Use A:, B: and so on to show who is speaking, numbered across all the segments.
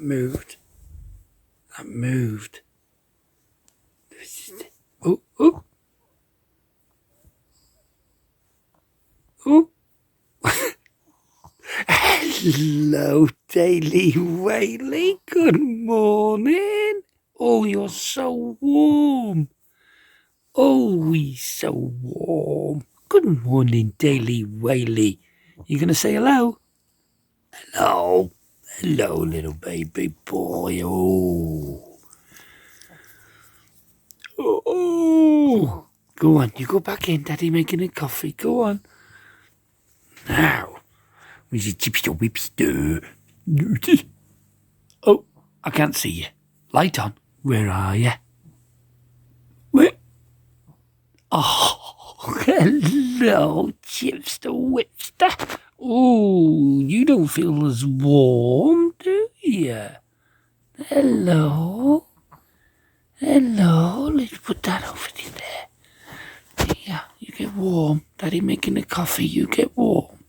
A: moved. That moved. Oh, oh. Oh. Hello, Daily Whaley. Good morning. Oh, you're so warm. Oh, he's so warm. Good morning, Daily Whaley. You going to say hello? Hello. Hello, little baby boy. Oh. Oh. Go on, you go back in. Daddy making a coffee. Go on. Now. Where's your chippy whips? Oh, I can't see you. Light on. Where are you? Where? Oh, hello, Chipster Whipster. Oh, you don't feel as warm, do you? Hello. Hello. Let's put that over there. Yeah, you get warm. Daddy making a coffee, you get warm.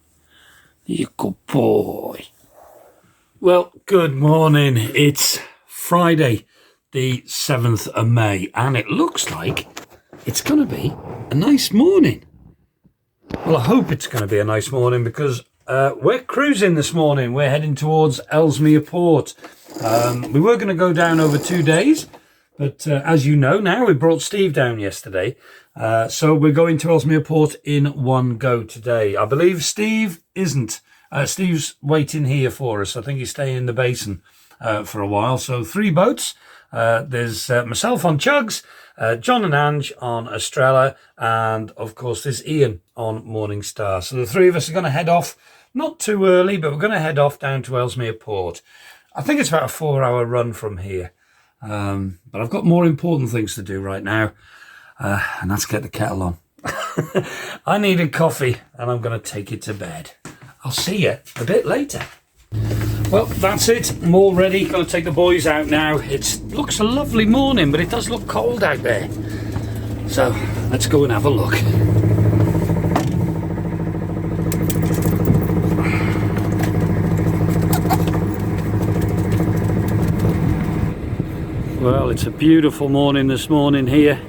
A: You good boy. Well, good morning. It's Friday, the 7th of May, and it looks like it's going to be a nice morning. Well, I hope it's going to be a nice morning because we're cruising this morning. We're heading towards Ellesmere Port. We were going to go down over 2 days, but as you know now, we brought Steve down yesterday. So we're going to Ellesmere Port in one go today. I believe Steve isn't. Steve's waiting here for us. I think he's staying in the basin for a while. So 3 boats. There's myself on Chugs, John and Ange on Estrella, and of course there's Ian on Morning Star. So the 3 of us are going to head off, not too early, but we're going to head off down to Ellesmere Port. I think it's about a 4-hour run from here. But I've got more important things to do right now, and that's get the kettle on. I need a coffee, and I'm going to take it to bed. I'll see you a bit later. Well, that's it. I'm all ready. Going to take the boys out now. It looks a lovely morning, but it does look cold out there. So let's go and have a look. Well, it's a beautiful morning this morning here.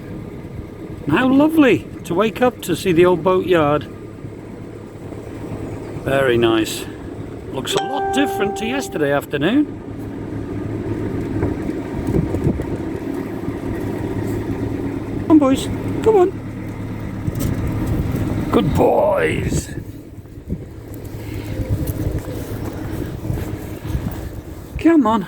A: And how lovely to wake up to see the old boatyard. Very nice. Looks a lot different to yesterday afternoon. Come on, boys. Come on. Good boys. Come on.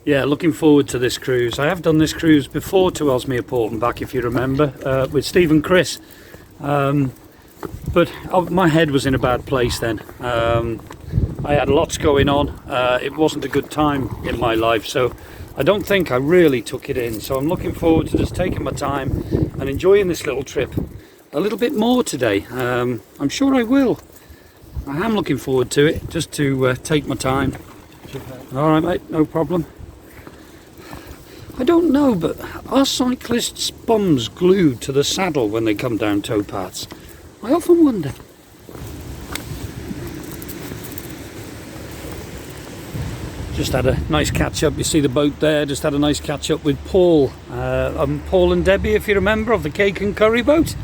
A: Yeah, looking forward to this cruise. I have done this cruise before to Ellesmere Port and back, if you remember, with Steve and Chris. But my head was in a bad place then. I had lots going on. It wasn't a good time in my life, so I don't think I really took it in. So I'm looking forward to just taking my time and enjoying this little trip a little bit more today. I'm sure I will. I am looking forward to it, just to take my time. All right, mate, no problem. I don't know, but are cyclists' bums glued to the saddle when they come down towpaths? I often wonder. Just had a nice catch up. You see the boat there. Just had a nice catch up with Paul. Paul and Debbie, if you remember, of the cake and curry boat.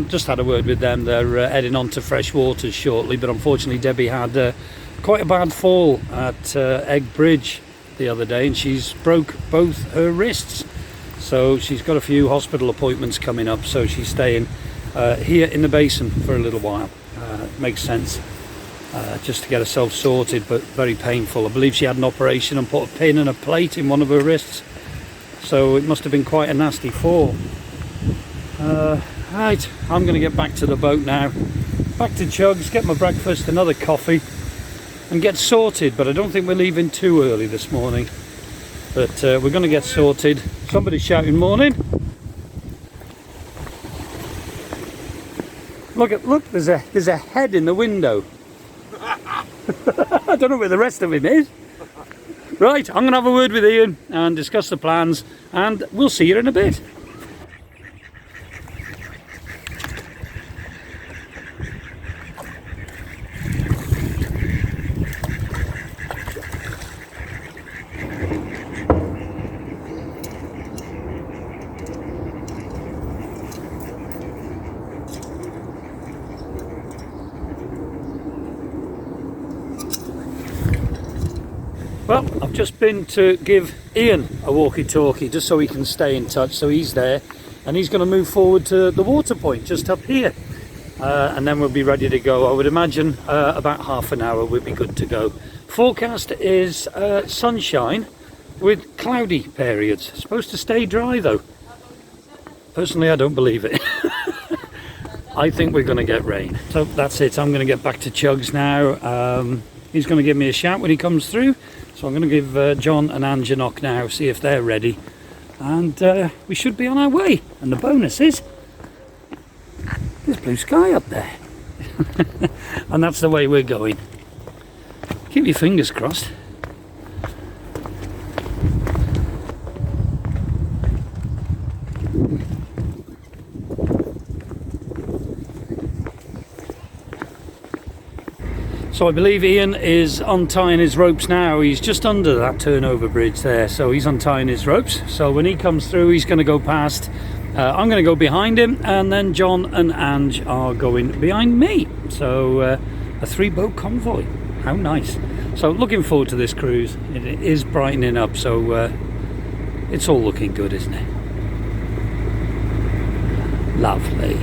A: Just had a word with them. They're heading on to fresh waters shortly, but unfortunately Debbie had quite a bad fall at Egg Bridge the other day, and she's broke both her wrists. So she's got a few hospital appointments coming up, so she's staying here in the basin for a little while. Makes sense, just to get herself sorted, but very painful. I believe she had an operation and put a pin and a plate in one of her wrists, so it must have been quite a nasty fall. Right, I'm going to get back to the boat now, back to Chugs, get my breakfast, another coffee, and get sorted. But I don't think we're leaving too early this morning, but we're going to get sorted. Somebody's shouting morning. Look, there's a head in the window. I don't know where the rest of him is. Right, I'm going to have a word with Ian and discuss the plans, and we'll see you in a bit.
B: just been to give Ian a walkie-talkie just so he can stay in touch. So he's there, and he's going to move forward to the water point just up here, and then we'll be ready to go. I would imagine about half an hour we'll be good to go. Forecast is sunshine with cloudy periods. Supposed to stay dry though. Personally, I don't believe it. I think we're going to get rain. So that's it. I'm going to get back to Chugs now. He's going to give me a shout when he comes through. So I'm going to give John and Ange a knock now, see if they're ready. And we should be on our way. And the bonus is, there's blue sky up there. And that's the way we're going. Keep your fingers crossed. So I believe Ian is untying his ropes now. He's just under that turnover bridge there, so he's untying his ropes. So when he comes through, he's going to go past. I'm going to go behind him, and then John and Ange are going behind me. So a 3-boat convoy. How nice. So looking forward to this cruise. It is brightening up, so it's all looking good, isn't it? Lovely.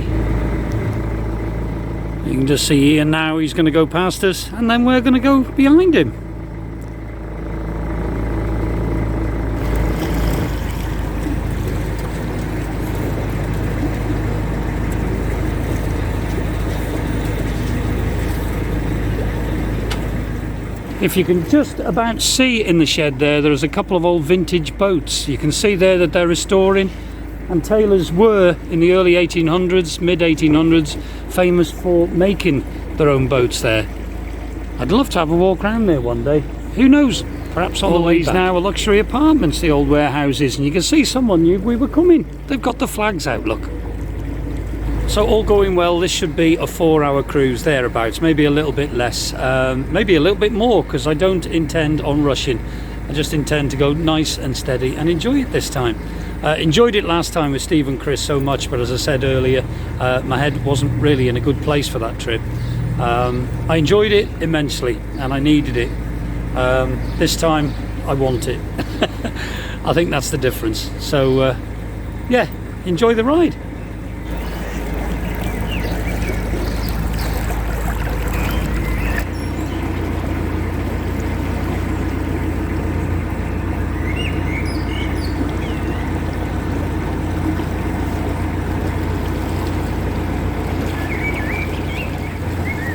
B: You can just see Ian now, he's going to go past us, and then we're going to go behind him. If you can just about see in the shed there's a couple of old vintage boats. You can see there that they're restoring. And tailors were, in the early 1800s, mid 1800s, famous for making their own boats there. I'd love to have a walk around there one day. Who knows? Perhaps on the way back. Now are luxury apartments, the old warehouses, and you can see someone knew we were coming. They've got the flags out, look. So all going well, this should be a 4-hour cruise thereabouts, maybe a little bit less, maybe a little bit more, because I don't intend on rushing. I just intend to go nice and steady and enjoy it this time. Enjoyed it last time with Steve and Chris so much, but as I said earlier, my head wasn't really in a good place for that trip. I enjoyed it immensely and I needed it. This time I want it. I think that's the difference. So yeah, enjoy the ride.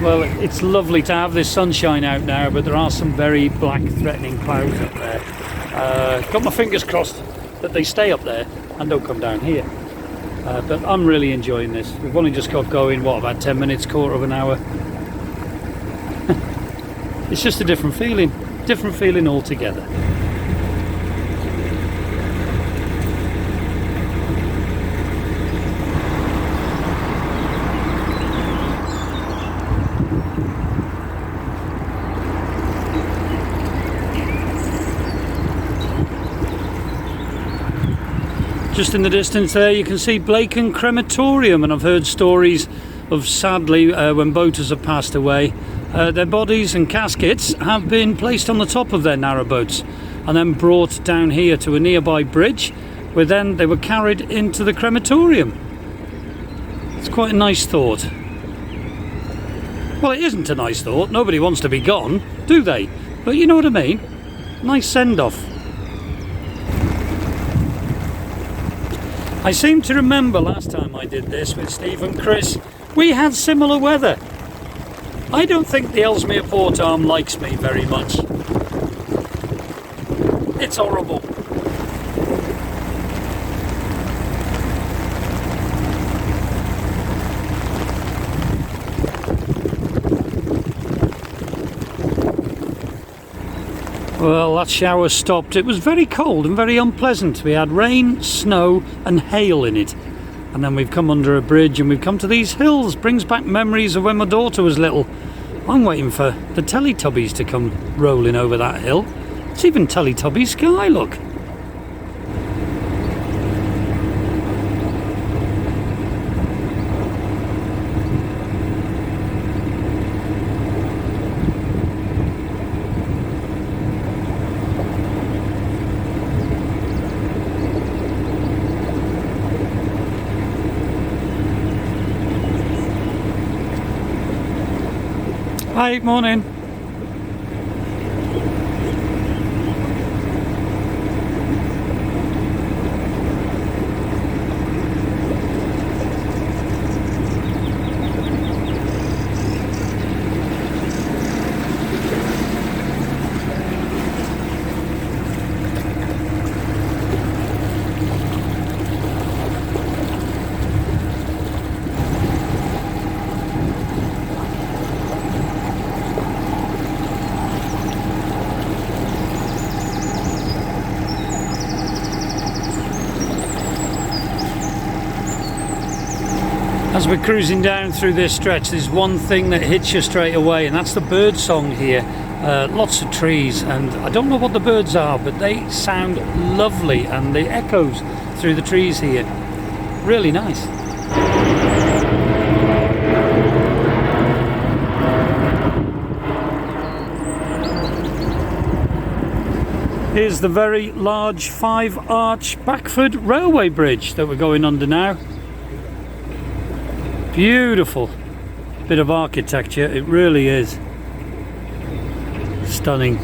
B: Well, it's lovely to have this sunshine out now, but there are some very black, threatening clouds up there. Got my fingers crossed that they stay up there and don't come down here. But I'm really enjoying this. We've only just got going, what, about 10 minutes, quarter of an hour? It's just a different feeling altogether. Just in the distance there you can see Blacon Crematorium, and I've heard stories of, sadly, when boaters have passed away, their bodies and caskets have been placed on the top of their narrowboats and then brought down here to a nearby bridge, where then they were carried into the crematorium. It's quite a nice thought. Well, it isn't a nice thought. Nobody wants to be gone, do they? But you know what I mean? Nice send-off. I seem to remember last time I did this with Steve and Chris, we had similar weather. I don't think the Ellesmere Port Arm likes me very much. It's horrible. Well, that shower stopped. It was very cold and very unpleasant. We had rain, snow and hail in it. And then we've come under a bridge and we've come to these hills. Brings back memories of when my daughter was little. I'm waiting for the Teletubbies to come rolling over that hill. It's even Teletubby sky, look. Hi, morning. As we're cruising down through this stretch, there's one thing that hits you straight away, and that's the bird song here. Lots of trees, and I don't know what the birds are, but they sound lovely, and the echoes through the trees here. Really nice. Here's the very large 5-arch Backford Railway Bridge that we're going under now. Beautiful bit of architecture, it really is. Stunning.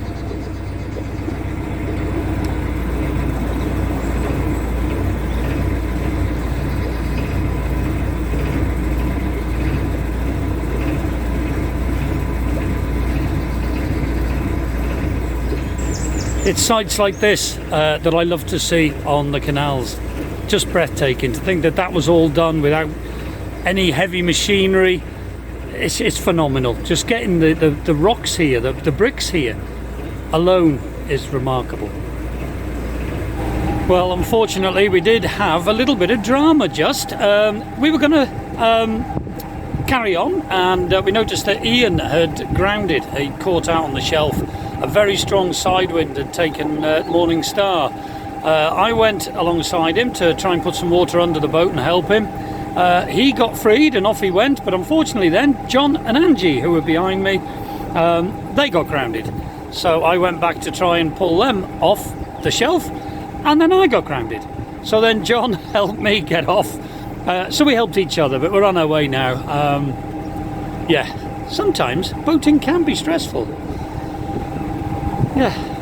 B: It's sights like this that I love to see on the canals. Just breathtaking to think that that was all done without any heavy machinery. It's phenomenal. Just getting the rocks here, the bricks here alone is remarkable. Well, unfortunately we did have a little bit of drama just. We were going to carry on, and we noticed that Ian had grounded. He caught out on the shelf. A very strong side wind had taken Morning Star. I went alongside him to try and put some water under the boat and help him. He got freed and off he went, but unfortunately then John and Angie, who were behind me, they got grounded. So I went back to try and pull them off the shelf, and then I got grounded. So then John helped me get off. So we helped each other, but we're on our way now. Yeah, sometimes boating can be stressful. Yeah.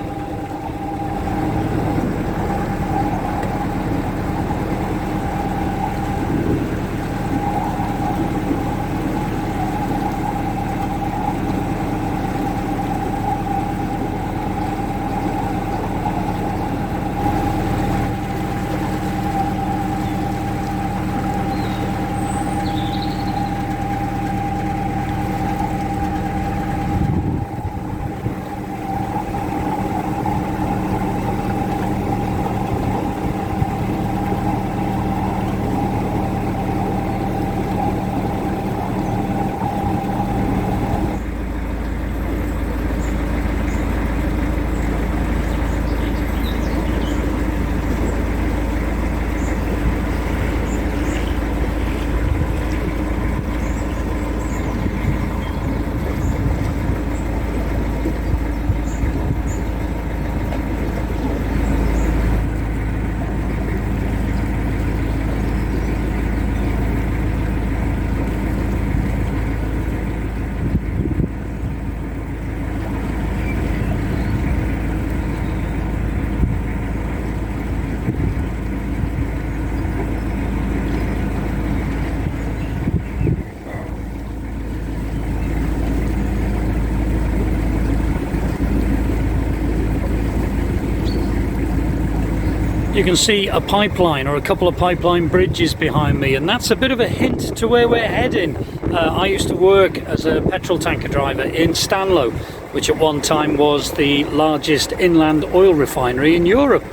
B: You can see a pipeline or a couple of pipeline bridges behind me, and that's a bit of a hint to where we're heading. I used to work as a petrol tanker driver in Stanlow, which at one time was the largest inland oil refinery in Europe.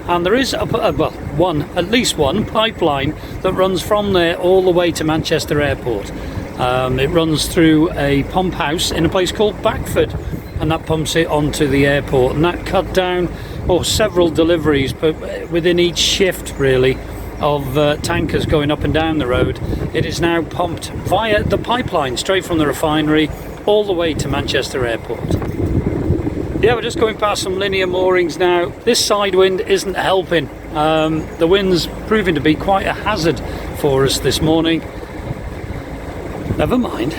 B: And there is at least one pipeline that runs from there all the way to Manchester Airport. It runs through a pump house in a place called Backford, and that pumps it onto the airport, and that cut down several deliveries, but within each shift really of tankers going up and down the road, it is now pumped via the pipeline straight from the refinery all the way to Manchester Airport. Yeah, we're just going past some linear moorings now. This side wind isn't helping. The wind's proving to be quite a hazard for us this morning. Never mind.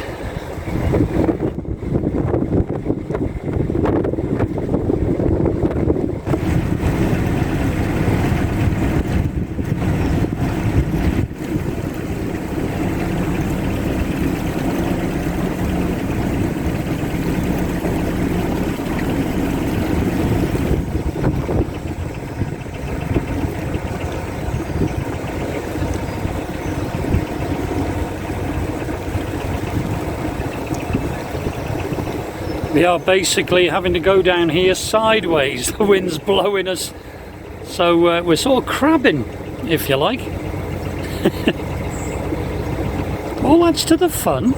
B: We are basically having to go down here sideways. The wind's blowing us, so we're sort of crabbing, if you like. All adds to the fun.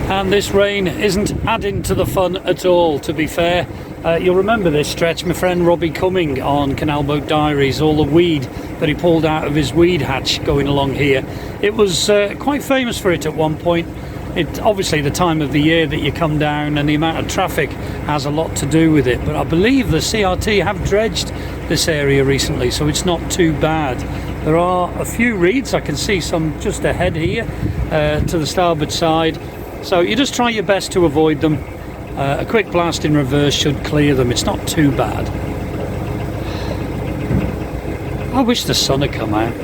B: And this rain isn't adding to the fun at all, to be fair. You'll remember this stretch, my friend Robbie Cumming on Canal Boat Diaries, all the weed that he pulled out of his weed hatch going along here. It was quite famous for it at one point. It obviously, the time of the year that you come down and the amount of traffic has a lot to do with it, but I believe the CRT have dredged this area recently, so it's not too bad. There are a few reeds, I can see some just ahead here to the starboard side, so you just try your best to avoid them. A quick blast in reverse should clear them. It's not too bad. I wish the sun had come out.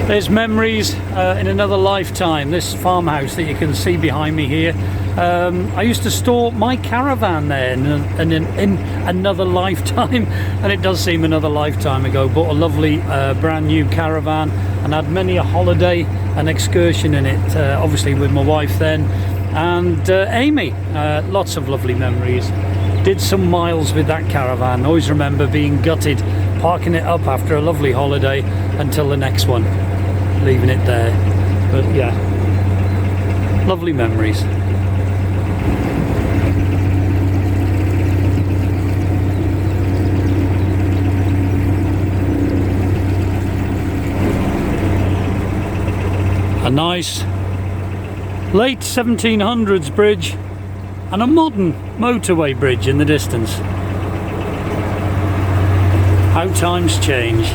B: There's memories in another lifetime. This farmhouse that you can see behind me here, I used to store my caravan there in another lifetime, and it does seem another lifetime ago. Bought a lovely brand new caravan and had many a holiday and excursion in it, obviously with my wife then and Amy. Lots of lovely memories. Did some miles with that caravan. Always remember being gutted parking it up after a lovely holiday until the next one, leaving it there. But yeah, lovely memories. A nice late 1700s bridge and a modern motorway bridge in the distance. How times change.